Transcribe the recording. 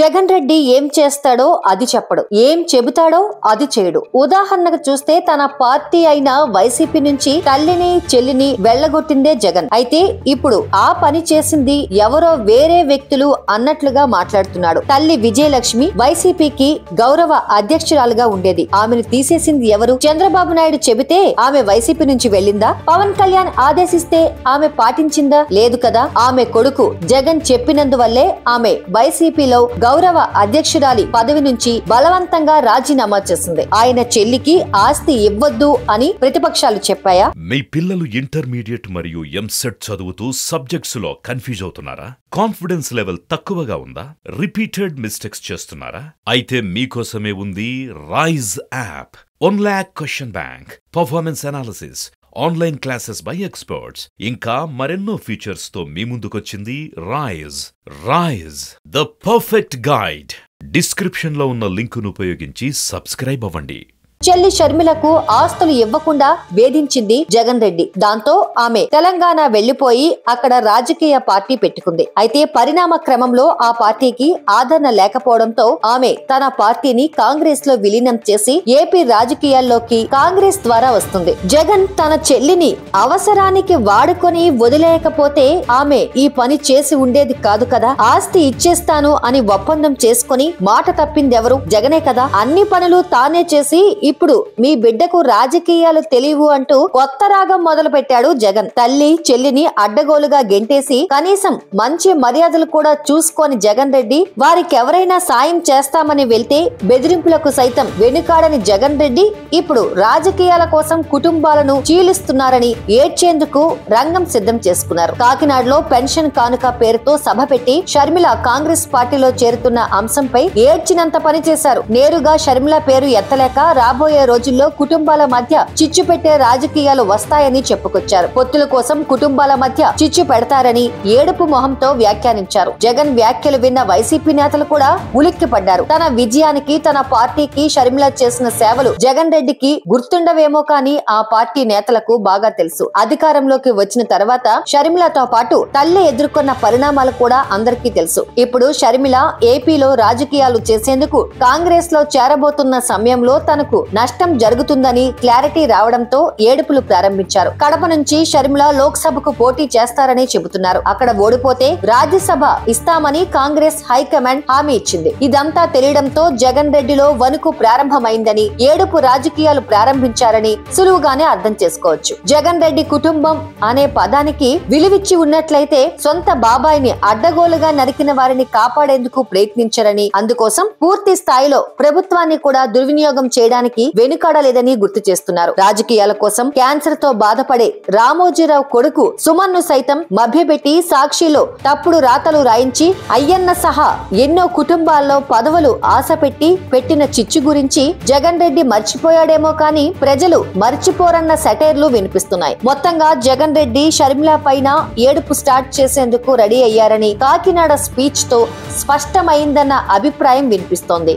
జగన్ రెడ్డి ఏం చేస్తాడో అది చెప్పడు, ఏం చెబుతాడో అది చేయడు. ఉదాహరణకు చూస్తే తన పార్టీ అయిన వైసీపీ నుంచి తల్లిని చెల్లిని వెళ్లగొట్టిందే జగన్. అయితే ఇప్పుడు ఆ పని చేసింది ఎవరో వేరే వ్యక్తులు అన్నట్లుగా మాట్లాడుతున్నాడు. తల్లి విజయలక్ష్మి వైసీపీకి గౌరవ అధ్యక్షురాలుగా ఉండేది. ఆమెను తీసేసింది ఎవరు? చంద్రబాబు నాయుడు చెబితే ఆమె వైసీపీ నుంచి వెళ్ళిందా? పవన్ కళ్యాణ్ ఆదేశిస్తే ఆమె పాటించిందా? లేదు కదా. ఆమె కొడుకు జగన్ చెప్పినందువల్లే ఆమె వైసీపీలో గౌరవ అధ్యక్షురాలి పదవి నుంచి బలవంతంగా రాజీనామా చేసింది. ఆయన చెల్లికి ఆస్తి ఇవ్వద్దు అని ప్రతిపక్షాలు చెప్పాయా? మీ పిల్లలు ఇంటర్మీడియట్ మరియు ఎంసెట్ చదువుతూ సబ్జెక్ట్స్ లో కన్ఫ్యూజ్ అవుతున్నారా? కాన్ఫిడెన్స్ లెవెల్ తక్కువగా ఉందా? రిపీటెడ్ మిస్టేక్స్ చేస్తున్నారా? అయితే మీకోసమే ఉంది Rise app. 1 lakh question bank, performance analysis, online classes by experts, ఇంకా మరెన్నో ఫీచర్స్ తో మీ ముందుకొచ్చింది Rise the perfect guide. Description లో ఉన్న లింకును ఉపయోగించి సబ్స్క్రైబ్ అవ్వండి. చెల్లి షర్మిలకు ఆస్తులు ఇవ్వకుండా వేధించింది జగన్ రెడ్డి. దాంతో ఆమె తెలంగాణ వెళ్లిపోయి అక్కడ రాజకీయ పార్టీ పెట్టుకుంది. అయితే పరిణామ క్రమంలో ఆ పార్టీకి ఆదరణ లేకపోవడంతో ఆమె తన పార్టీని కాంగ్రెస్ లో విలీనం చేసి ఏపీ రాజకీయాల్లోకి కాంగ్రెస్ ద్వారా వస్తుంది. జగన్ తన చెల్లిని అవసరానికి వాడుకొని వదిలేయకపోతే ఆమె ఈ పని చేసి ఉండేది కాదు కదా. ఆస్తి ఇచ్చేస్తాను అని ఒప్పందం చేసుకుని మాట తప్పిందెవరు? జగనే కదా. అన్ని పనులు తానే చేసి ఇప్పుడు మీ బిడ్డకు రాజకీయాలు తెలియవు అంటూ కొత్త రాగం మొదలు పెట్టాడు జగన్. తల్లి చెల్లిని అడ్డగోలుగా గెంటేసి కనీసం మంచి మర్యాదలు కూడా చూసుకొని జగన్ రెడ్డి వారికెవరైనా సాయం చేస్తామని వెళ్తే బెదిరింపులకు సైతం వెనుకాడని జగన్ రెడ్డి ఇప్పుడు రాజకీయాల కోసం కుటుంబాలను చీలిస్తున్నారని ఏడ్చేందుకు రంగం సిద్ధం చేసుకున్నారు. కాకినాడలో పెన్షన్ కానుక పేరుతో సభ పెట్టి షర్మిల కాంగ్రెస్ పార్టీలో చేరుతున్న అంశంపై ఏడ్చినంత పని చేశారు. నేరుగా షర్మిల పేరు ఎత్తలేక రాబోయే రోజుల్లో కుటుంబాల మధ్య చిచ్చు పెట్టే రాజకీయాలు వస్తాయని చెప్పుకొచ్చారు. పొత్తుల కోసం కుటుంబాల మధ్య చిచ్చు పెడతారని ఏడుపు మొహంతో వ్యాఖ్యానించారు. జగన్ వ్యాఖ్యలు విన్న వైసీపీ నేతలు కూడా ఉలిక్కిపడ్డారు. తన విజయానికి తన పార్టీకి షర్మిల చేసిన సేవలు జగన్ రెడ్డికి గుర్తుండవేమో కానీ ఆ పార్టీ నేతలకు బాగా తెలుసు. అధికారంలోకి వచ్చిన తర్వాత షర్మిలతో పాటు తల్లి ఎదుర్కొన్న పరిణామాలు కూడా అందరికీ తెలుసు. ఇప్పుడు షర్మిల ఏపీలో రాజకీయాలు చేసేందుకు కాంగ్రెస్ లో చేరబోతున్న సమయంలో తనకు నష్టం జరుగుతుందని క్లారిటీ రావడంతో ఏడుపులు ప్రారంభించారు. కడప నుంచి షర్మిల లోక్సభకు పోటీ చేస్తారని చెబుతున్నారు. అక్కడ ఓడిపోతే రాజ్యసభ ఇస్తామని కాంగ్రెస్ హైకమాండ్ హామీ ఇచ్చింది. ఇదంతా తెలియడంతో జగన్ రెడ్డిలో వణుకు ప్రారంభమైందని, ఏడుపు రాజకీయాలు ప్రారంభించారని సులువుగానే అర్థం చేసుకోవచ్చు. జగన్ రెడ్డి కుటుంబం అనే పదానికి విలువిచ్చి ఉన్నట్లయితే సొంత బాబాయిని అడ్డగోలుగా నరికిన వారిని కాపాడేందుకు ప్రయత్నించారని, అందుకోసం పూర్తి స్థాయిలో ప్రభుత్వాన్ని కూడా దుర్వినియోగం చేయడానికి వెనుకాడలేదని గుర్తు చేస్తున్నారు. రాజకీయాల కోసం క్యాన్సర్ తో బాధపడే రామోజీరావు కొడుకు సుమన్ ను సైతం మభ్యపెట్టి సాక్షిలో తప్పుడు రాతలు రాయించి అయ్యన్న సహా ఎన్నో కుటుంబాల్లో పదవులు ఆశ పెట్టిన చిచ్చు గురించి జగన్ రెడ్డి మర్చిపోయాడేమో కానీ ప్రజలు మర్చిపోరన్న సెటైర్లు వినిపిస్తున్నాయి. మొత్తంగా జగన్ రెడ్డి షర్మిల పైన ఏడుపు స్టార్ట్ చేసేందుకు రెడీ అయ్యారని కాకినాడ స్పీచ్ తో స్పష్టమైందన్న అభిప్రాయం వినిపిస్తోంది.